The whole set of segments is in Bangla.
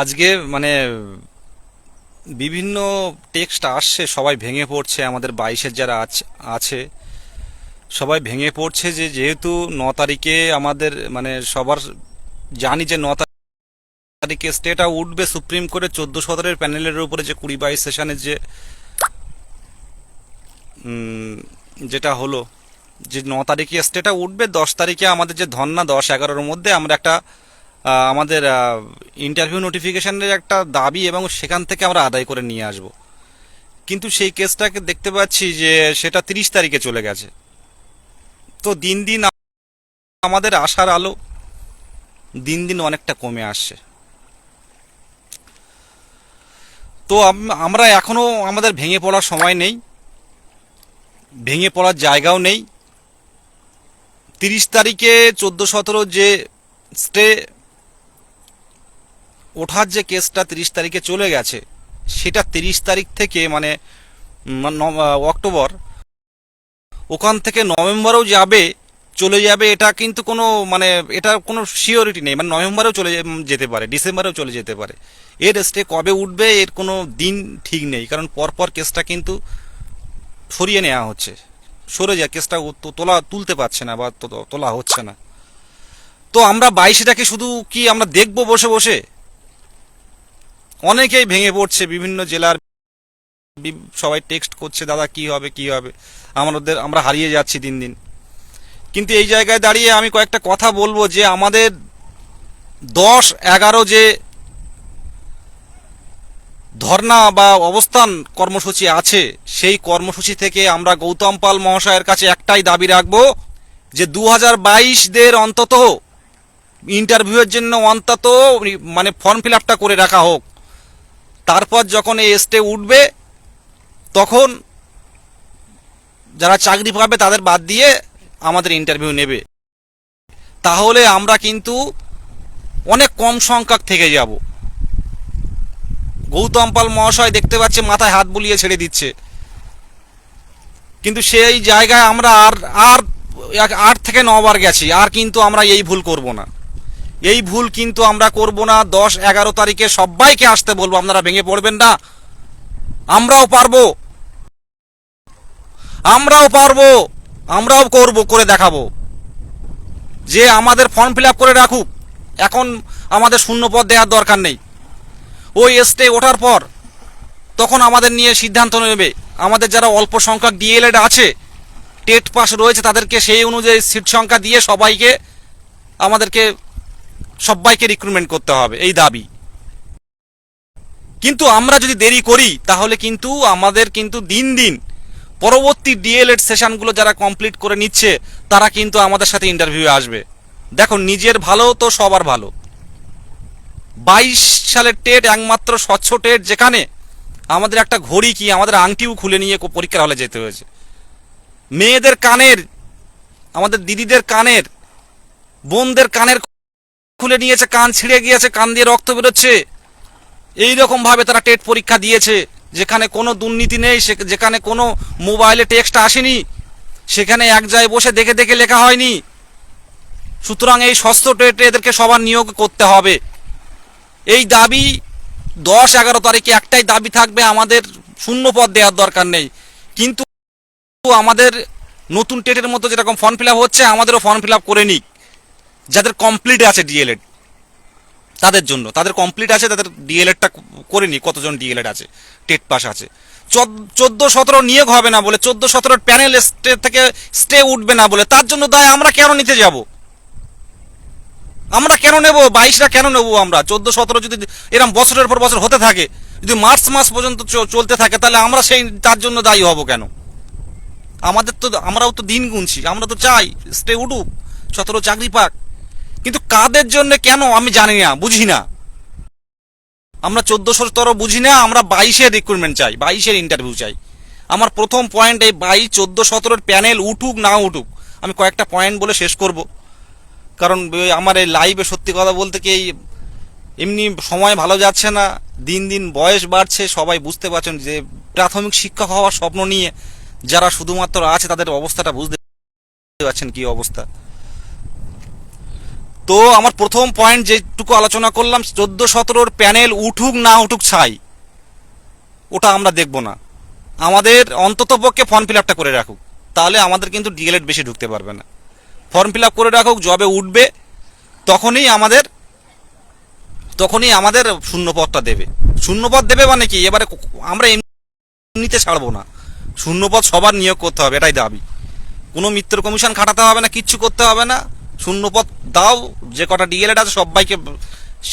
আজকে মানে বিভিন্ন টেক্সট আসছে, সবাই ভেঙে পড়ছে। আমাদের 22-এর যারা আছে সবাই ভেঙে পড়ছে যে যেহেতু 9 তারিখে আমাদের মানে সবার জানি যে 9 তারিখে স্টেটা উঠবে সুপ্রিম কোর্টের 14-17 প্যানেলের উপরে, যে 20-22 সেশনের যে যেটা হলো যে 9 তারিখে স্টেটা উঠবে, 10 তারিখে আমাদের যে ধর্না 10-11-র মধ্যে আমরা একটা আমাদের ইন্টারভিউ নোটিফিকেশনের একটা দাবি এবং সেখান থেকে আমরা আদায় করে নিয়ে আসব। কিন্তু সেই কেসটাকে দেখতে পাচ্ছি যে সেটা 30 তারিখে চলে গেছে। তো দিন দিন আমাদের আশার আলো দিন দিন অনেকটা কমে আসছে। তো আমরা এখনো আমাদের ভেঙে পড়ার সময় নেই, ভেঙে পড়ার জায়গাও নেই। 30 তারিখে 14-17 যে স্টে ওঠার যে কেসটা 30 তারিখে চলে গেছে, সেটা 30 তারিখ থেকে মানে অক্টোবর, ওখান থেকে নভেম্বরেও চলে যাবে। এটা কিন্তু কোনো মানে এটার কোনো সিওরিটি নেই। মানে নভেম্বরেও চলে যেতে পারে, ডিসেম্বরেও চলে যেতে পারে। এর স্টে কবে উঠবে এর কোনো দিন ঠিক নেই, কারণ পরপর কেসটা কিন্তু সরিয়ে নেওয়া হচ্ছে, সরে যায় কেসটা, তুলতে পারছে না বা তোলা হচ্ছে না। তো আমরা 22টাকে শুধু কি আমরা দেখবো বসে বসে? অনেকেই ভেঙে পড়ছে, বিভিন্ন জেলার সবাই টেক্সট করছে, দাদা কি হবে কি হবে, আমরা হারিয়ে যাচ্ছি দিন দিন। কিন্তু এই জায়গায় দাঁড়িয়ে আমি কয়েকটা কথা বলবো যে আমাদের 10-11 যে ধর্না বা অবস্থান কর্মসূচি আছে, সেই কর্মসূচি থেকে আমরা গৌতম পাল মহাশয়ের কাছে একটাই দাবি রাখবো যে 2022-দের অন্তত ইন্টারভিউয়ের জন্য অন্তত মানে ফর্ম ফিল আপটা করে রাখা হোক। তারপর যখন এই স্টে উঠবে তখন যারা চাকরি পাবে তাদের বাদ দিয়ে আমাদের ইন্টারভিউ নেবে। তাহলে আমরা কিন্তু অনেক কম সংখ্যক থেকে যাব। গৌতম পাল মহাশয় দেখতে পাচ্ছে মাথায় হাত বুলিয়ে ছেড়ে দিচ্ছে, কিন্তু সেই জায়গায় আমরা আর আর 8 থেকে 9 বার গেছি, আর কিন্তু আমরা এই ভুল করব না। এই ভুল কিন্তু আমরা করব না। 10-11 তারিখে সবাইকে আসতে বলবো, আপনারা ভেঙে পড়বেন না। আমরাও পারবো, আমরাও পারবো, আমরাও করে দেখাবো যে আমাদের ফর্ম ফিল আপ করে রাখুক। এখন আমাদের শূন্য পদ দেওয়ার দরকার নেই। ওই স্টে ওঠার পর তখন আমাদের নিয়ে সিদ্ধান্ত নেবে। আমাদের যারা অল্প সংখ্যক ডিএলএড আছে, টেট পাস রয়েছে, তাদেরকে সেই অনুযায়ী সিট সংখ্যা দিয়ে আমাদেরকে সবাইকে রিক্রুটমেন্ট করতে হবে, এই দাবি। কিন্তু আমরা যদি দেরি করি তাহলে কিন্তু আমাদের কিন্তু দিন দিন পরবর্তী ডিএলএড সেশনগুলো যারা কমপ্লিট করে নিচ্ছে তারা কিন্তু আমাদের সাথে ইন্টারভিউ আসবে। দেখো, নিজের ভালো তো সবার ভালো। 22 সালের টেট একমাত্র স্বচ্ছ টেট, যেখানে আমাদের একটা ঘড়ি কি আমাদের আংটিও খুলে নিয়ে পরীক্ষার হলে যেতে হয়েছে। মেয়েদের কানের, আমাদের দিদিদের কানের, বোনদের কানের খুলে নিয়েছে, কান ছিঁড়ে গিয়েছে, কান দিয়ে রক্ত বেরোচ্ছে। এইরকম ভাবে তারা টেট পরীক্ষা দিয়েছে, যেখানে কোনো দুর্নীতি নেই, যেখানে কোনো মোবাইলে টেক্সট আসেনি, সেখানে এক জায়গায় বসে দেখে দেখে লেখা হয়নি। সুতরাং এই ষষ্ঠ টেটে এদেরকে সবার নিয়োগ করতে হবে। এই দাবি 10-11 তারিখে একটাই দাবি থাকবে, আমাদের শূন্য পদ দেওয়ার দরকার নেই। কিন্তু আমাদের নতুন টেটের মতো যেরকম ফর্ম ফিল আপ হচ্ছে, আমাদেরও ফর্ম ফিল আপ করে নিক। যাদের কমপ্লিট আছে ডিএলএড তাদের জন্য, তাদের কমপ্লিট আছে, তাদের ডিএলএডটা করে নি। কতজন ডিএলএড আছে, টেট পাস আছে? 14-17 নিয়োগ হবে না বলে, 14-17 প্যানেল স্টে থেকে স্টে উঠবে না বলে, তার জন্য দায় আমরা কেন নিতে যাব? আমরা কেন নেব? 22টা কেন নেব আমরা? 14-17 যদি এরকম বছরের পর বছর হতে থাকে, যদি মার্চ মাস পর্যন্ত চলতে থাকে, তাহলে আমরা তার জন্য দায়ী হব কেন? আমরাও তো দিন গুনছি, আমরা তো চাই স্টে উঠুক, 17 চাকরি পাক। কিন্তু কাদের জন্য কেন আমি জানি না, বুঝি না। আমরা 14-17 বুঝি না, আমরা 22-এর রিক্রুটমেন্ট চাই, 22-এর ইন্টারভিউ চাই। আমার প্রথম পয়েন্ট এই 22-14-17 প্যানেল উঠুক না উঠুক। আমি কয়েকটা পয়েন্ট বলে শেষ করব, কারণ আমার এই লাইভে সত্যি কথা বলতে কি এমনি সময় ভালো যাচ্ছে না, দিন দিন বয়স বাড়ছে। সবাই বুঝতে পারছেন যে প্রাথমিক শিক্ষক হওয়ার স্বপ্ন নিয়ে যারা শুধুমাত্র আছে তাদের অবস্থাটা বুঝতে পারছেন কি অবস্থা। তো আমার প্রথম পয়েন্ট যেটুকু আলোচনা করলাম 14-17 প্যানেল উঠুক না উঠুক ছাই, ওটা আমরা দেখব না। আমাদের অন্তত পক্ষে ফর্ম ফিল আপটা করে রাখুক, তাহলে আমাদের কিন্তু ডিএলএড বেশি ঢুকতে পারবে না। ফর্ম ফিল আপ করে রাখুক, জবে উঠবে তখনই আমাদের শূন্যপদটা দেবে। শূন্যপদ দেবে মানে কি, এবারে আমরা এমনিতে ছাড়বো না, শূন্যপদ সবার নিয়োগ করতে হবে, এটাই দাবি। কোনো মিত্র কমিশন খাটাতে হবে না, কিচ্ছু করতে হবে না, শূন্যপদ দাও। যে কটা ডিএলএড আছে সবাইকে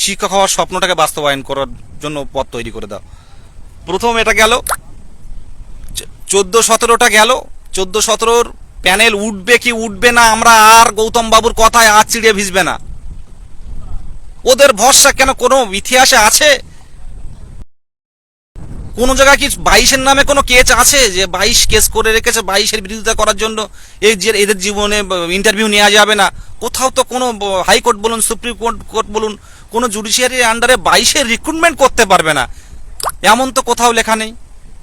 শিক্ষক হওয়ার স্বপ্নটাকে বাস্তবায়ন করার জন্য পদ তৈরি করে দাও। প্রথম এটা গেল, 14-17টা গেল। 14-17 প্যানেল উঠবে কি উঠবে না, আমরা আর গৌতম বাবুর কথায় আর চিড়ে ভিজবে না। ওদের ভরসা কেন? কোনো ইতিহাসে আছে কোন জায়গায় কি 22-এর নামে কোনো কেস আছে যে 22 কেস করে রেখেছে, 22-এর বিরোধিতা করার জন্য এই যে এদের জীবনে ইন্টারভিউ নেওয়া যাবে না? কোথাও তো কোনো হাইকোর্ট বলুন, সুপ্রিম কোর্ট বলুন, কোনো জুডিশিয়ারির আন্ডারে 22-এর রিক্রুটমেন্ট করতে পারবে না, এমন তো কোথাও লেখা নেই।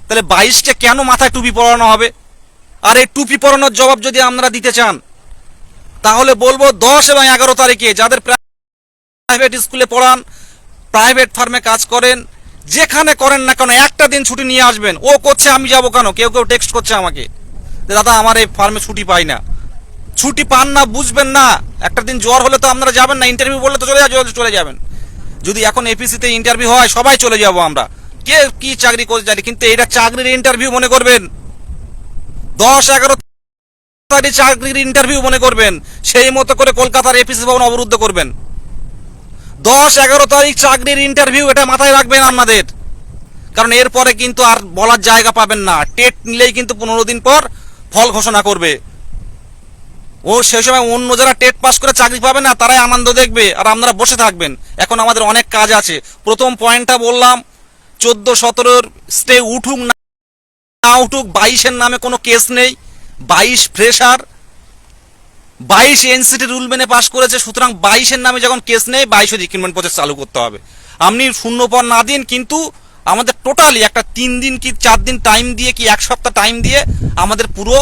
তাহলে 22কে কেন মাথায় টুপি পরানো হবে? আর এই টুপি পরানোর জবাব যদি আপনারা দিতে চান, তাহলে বলবো 10 এবং 11 তারিখে যাদের প্রাইভেট স্কুলে পড়ান, প্রাইভেট ফার্মে কাজ করেন, যেখানে করেন না কেন, একটা দিন ছুটি নিয়ে আসবেন। ও করছে আমি যাব কেন? কেউ কেউ টেক্সট করছে আমাকে, দাদা আমার এই ফার্মে ছুটি পাই না। ছুটি পান না বুঝবেন না, একটা দিন জ্বর হলে তো আপনারা যাবেন না, ইন্টারভিউ বললে তো চলে যাবেন। যদি এখন এপিসিতে ইন্টারভিউ হয় সবাই চলে যাব আমরা, কে কি চাকরি করে জানি, কিন্তু এটা চাকরির ইন্টারভিউ মনে করবেন। 10-11 তারিখ চাকরির ইন্টারভিউ মনে করবেন, সেই মতো করে কলকাতার এপিসি ভবন অবরুদ্ধ করবেন। 10-11 তারিখ চাকরির ইন্টারভিউ, এটা মাথায় রাখবেন আপনাদের, কারণ এরপরে কিন্তু আর বলার জায়গা পাবেন না। টেট নিলেই কিন্তু 15 দিন পর ফল ঘোষণা করবে। ও সেই সময় অন্য যারা টেট পাস করে চাকরি পাবে না, তারাই আনন্দ দেখবে আর আপনারা বসে থাকবেন। এখন আমাদের অনেক কাজ আছে। প্রথম পয়েন্টটা বললাম, 14-17 স্টে উঠুক না উঠুক, 22-এর নামে কোনো কেস নেই। 22 ফ্রেশার, 22 এনসিটি রুল মেনে পাস করেছে, সুতরাং 22-এর নামে যখন কেস নেই 22 রিক্রুটমেন্ট প্রসেস চালু করতে হবে। আপনি শূন্য পদ না দিন, কিন্তু আমাদের টোটালি একটা 3 দিন কি 4 দিন টাইম দিয়ে, কি 1 সপ্তাহ টাইম দিয়ে আমাদের পুরো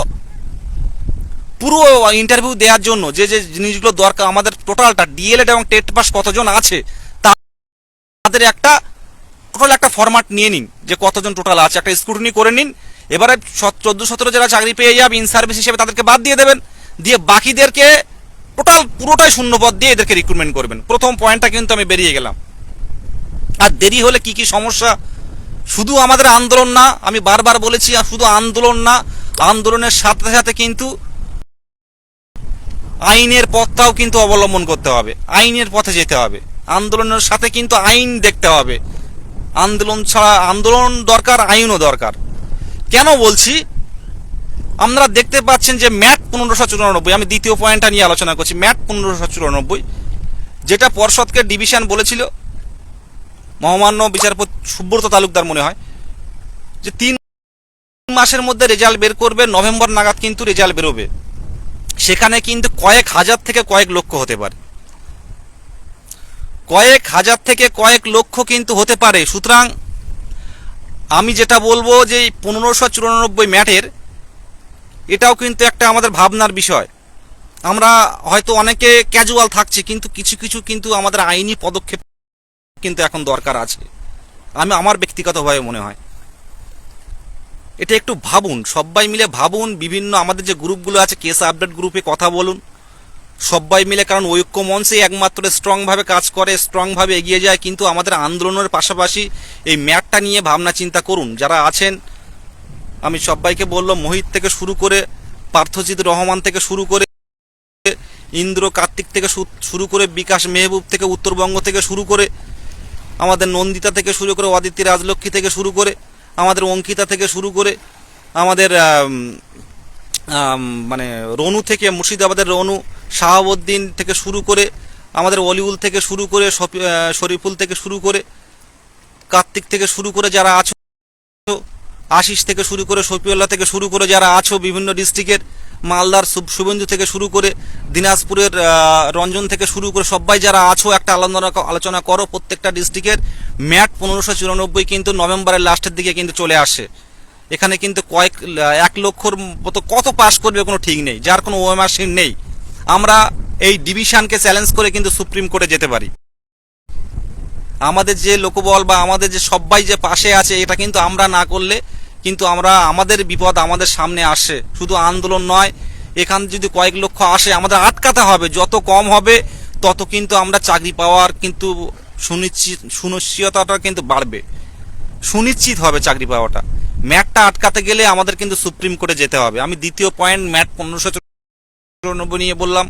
ইন্টারভিউ দেওয়ার জন্য যে যে জিনিসগুলো দরকার, আমাদের টোটালটা ডিএলএড এবং টেট পাস কতজন আছে তাদের একটা টোটাল একটা ফরম্যাট নিয়ে নিন, যে কতজন টোটাল আছে, একটা স্ক্রুটিনি করে নিন। এবারে 14-17 যারা চাকরি পেয়ে যাবে ইন সার্ভিস হিসেবে, তাদেরকে বাদ দিয়ে দেবেন, দিয়ে বাকিদেরকে পুরোটাই শূন্য পদ দিয়ে এদেরকে রিক্রুটমেন্ট করবেন। প্রথম পয়েন্টটা কিন্তু আমি বেরিয়ে গেলাম। আর দেরি হলে কি কি সমস্যা, শুধু আমাদের আন্দোলন না, আমি বারবার বলেছি, শুধু আন্দোলন না, আন্দোলনের সাথে সাথে কিন্তু আইনের পথটাও কিন্তু অবলম্বন করতে হবে, আইনের পথে যেতে হবে। আন্দোলনের সাথে কিন্তু আইন দেখতে হবে। আন্দোলন ছাড়া, আন্দোলন দরকার, আইনও দরকার। কেন বলছি, আপনারা দেখতে পাচ্ছেন যে ম্যাট 1594, আমি দ্বিতীয় পয়েন্টটা নিয়ে আলোচনা করছি। ম্যাট 1594, যেটা পর্ষদকে ডিভিশন বলেছিল মহামান্য বিচারপতি সুব্রত তালুকদার মনে হয়, যে 3 মাসের মধ্যে রেজাল্ট বের করবে, নভেম্বর নাগাদ কিন্তু রেজাল্ট বেরোবে। সেখানে কিন্তু কয়েক হাজার থেকে কয়েক লক্ষ হতে পারে, কয়েক হাজার থেকে কয়েক লক্ষ কিন্তু হতে পারে। সুতরাং আমি যেটা বলবো যে 1594 ম্যাটের এটাও কিন্তু একটা আমাদের ভাবনার বিষয়। আমরা হয়তো অনেকে ক্যাজুয়াল থাকছি, কিন্তু কিছু কিছু কিন্তু আমাদের আইনি পদক্ষেপ কিন্তু এখন দরকার আছে, আমার ব্যক্তিগতভাবে মনে হয়। এটা একটু ভাবুন, সবাই মিলে ভাবুন, বিভিন্ন আমাদের যে গ্রুপগুলো আছে, কেস আপডেট গ্রুপে কথা বলুন সবাই মিলে, কারণ ঐক্য মঞ্চে একমাত্র স্ট্রংভাবে কাজ করে, স্ট্রংভাবে এগিয়ে যায়। কিন্তু আমাদের আন্দোলনের পাশাপাশি এই ম্যাটটা নিয়ে ভাবনা চিন্তা করুন যারা আছেন। আমি সবাইকে বললাম, মোহিত থেকে শুরু করে, পার্থজিৎ রহমান থেকে শুরু করে, ইন্দ্র কার্তিক থেকে শুরু করে, বিকাশ মেহবুব থেকে, উত্তরবঙ্গ থেকে শুরু করে, আমাদের নন্দিতা থেকে শুরু করে, অদিতি রাজলক্ষ্মী থেকে শুরু করে, আমাদের অঙ্কিতা থেকে শুরু করে, আমাদের মানে রনু থেকে, মুর্শিদাবাদের রনু, শাহাবুদ্দিন থেকে শুরু করে, আমাদের অলিউল থেকে শুরু করে, শরীফুল থেকে শুরু করে, কার্তিক থেকে শুরু করে যারা আছো, আশিস থেকে শুরু করে, শফিউল্লাহ থেকে শুরু করে যারা আছো, বিভিন্ন ডিস্ট্রিক্টের, মালদার শুভেন্দু থেকে শুরু করে, দিনাজপুরের রঞ্জন থেকে শুরু করে, সবাই যারা আছো একটা আলোচনা করো। প্রত্যেকটা ডিস্ট্রিক্টের ম্যাট 1594 কিন্তু নভেম্বরের লাস্টের দিকে কিন্তু চলে আসে। এখানে কিন্তু 1 লক্ষর মতো কত পাস করবে কোনো ঠিক নেই, যার কোনো ওএমআর শিট নেই। আমরা এই ডিভিশনকে চ্যালেঞ্জ করে কিন্তু সুপ্রিম কোর্টে যেতে পারি। আমাদের যে লোকবল বা আমাদের যে সবাই যে পাশে আছে, এটা কিন্তু আমরা না করলে কিন্তু আমাদের বিপদ আমাদের সামনে আসে। শুধু আন্দোলন নয়, এখান যদি কয়েক লক্ষ আসে আমাদের আটকাতে হবে। যত কম হবে তত কিন্তু আমরা চাকরি পাওয়ার কিন্তু সুনিশ্চিততা কিন্তু বাড়বে, সুনিশ্চিত হবে চাকরি পাওয়াটা। ম্যাটটা আটকাতে গেলে আমাদের কিন্তু সুপ্রিম কোর্টে যেতে হবে। আমি দ্বিতীয় পয়েন্ট ম্যাট 1594 নিয়ে বললাম।